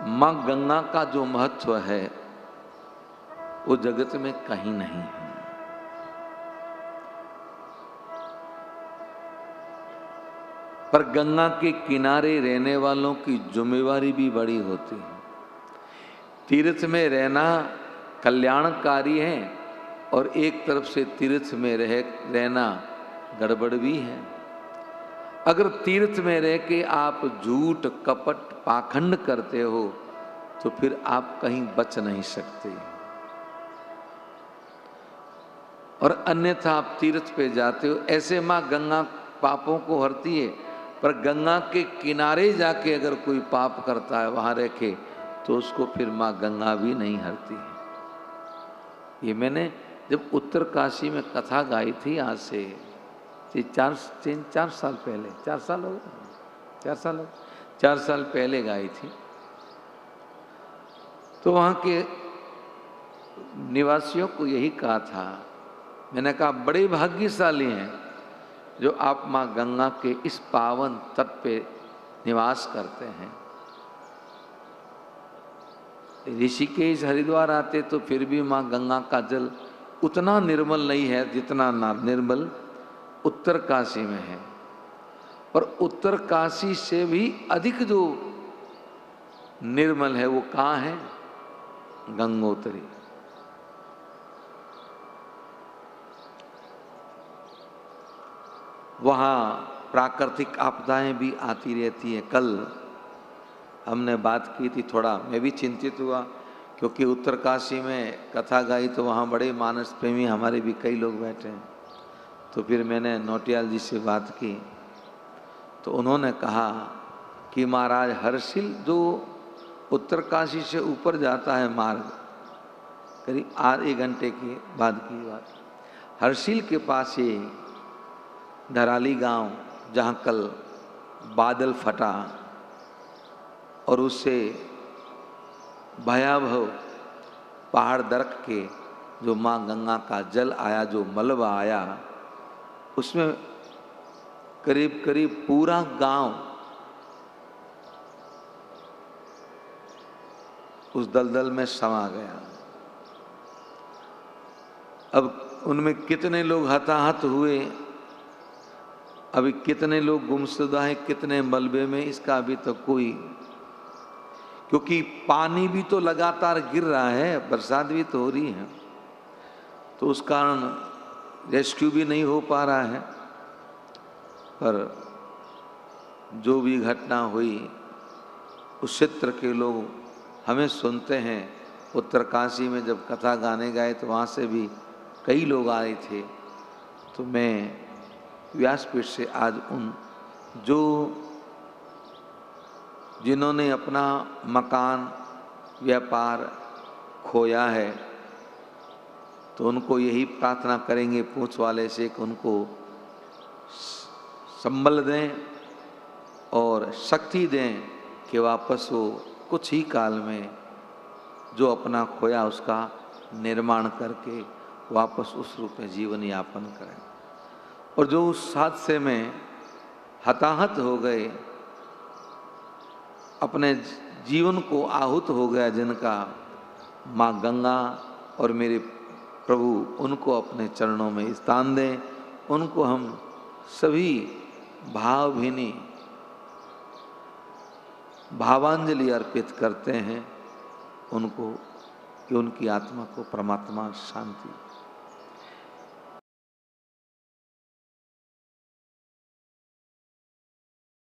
माँ गंगा का जो महत्व है वो जगत में कहीं नहीं है। पर गंगा के किनारे रहने वालों की जिम्मेवारी भी बड़ी होती है। तीर्थ में रहना कल्याणकारी है और एक तरफ से तीर्थ में रहना गड़बड़ भी है। अगर तीर्थ में रह के आप झूठ कपट पाखंड करते हो तो फिर आप कहीं बच नहीं सकते, और अन्यथा आप तीर्थ पे जाते हो। ऐसे माँ गंगा पापों को हरती है, पर गंगा के किनारे जाके अगर कोई पाप करता है वहां रह के, तो उसको फिर माँ गंगा भी नहीं हरती है। ये मैंने जब उत्तर काशी में कथा गाई थी, आज से 4 साल पहले, 4 साल हो गए, 4 साल पहले गाई थी, तो वहां के निवासियों को यही कहा था, मैंने कहा बड़े भाग्यशाली हैं जो आप माँ गंगा के इस पावन तट पे निवास करते हैं। ऋषिकेश हरिद्वार आते तो फिर भी माँ गंगा का जल उतना निर्मल नहीं है जितना निर्मल उत्तर काशी में है। और उत्तर काशी से भी अधिक जो निर्मल है वो कहाँ है? गंगोत्री। वहाँ प्राकृतिक आपदाएं भी आती रहती हैं। कल हमने बात की थी, थोड़ा मैं भी चिंतित हुआ क्योंकि उत्तरकाशी में कथा गाई तो वहाँ बड़े मानस प्रेमी हमारे भी कई लोग बैठे हैं। तो फिर मैंने नौटियाल जी से बात की तो उन्होंने कहा कि महाराज हर्षिल जो उत्तरकाशी से ऊपर जाता है मार्ग, करीब आधे घंटे के बाद की बात, हर्षिल के पास ये धराली गांव जहां कल बादल फटा और उससे भयावह पहाड़ दरक के जो माँ गंगा का जल आया, जो मलबा आया, उसमें करीब करीब पूरा गांव उस दलदल में समा गया। अब उनमें कितने लोग हताहत हुए, अभी कितने लोग गुमशुदा हैं, कितने मलबे में, इसका अभी तक कोई, क्योंकि पानी भी तो लगातार गिर रहा है, बरसात भी तो हो रही है, तो उस कारण रेस्क्यू भी नहीं हो पा रहा है। पर जो भी घटना हुई उस क्षेत्र के लोग हमें सुनते हैं। उत्तरकाशी में जब कथा गाने गए तो वहाँ से भी कई लोग आए थे। तो मैं व्यासपीठ से आज उन जो जिन्होंने अपना मकान व्यापार खोया है तो उनको यही प्रार्थना करेंगे पूंछ वाले से कि उनको संबल दें और शक्ति दें कि वापस वो कुछ ही काल में जो अपना खोया उसका निर्माण करके वापस उस रूप में जीवन यापन करें। और जो उस हादसे में हताहत हो गए, अपने जीवन को आहूत हो गया जिनका, माँ गंगा और मेरे प्रभु उनको अपने चरणों में स्थान दें। उनको हम सभी भावभीनी भावांजलि अर्पित करते हैं उनको कि उनकी आत्मा को परमात्मा शांति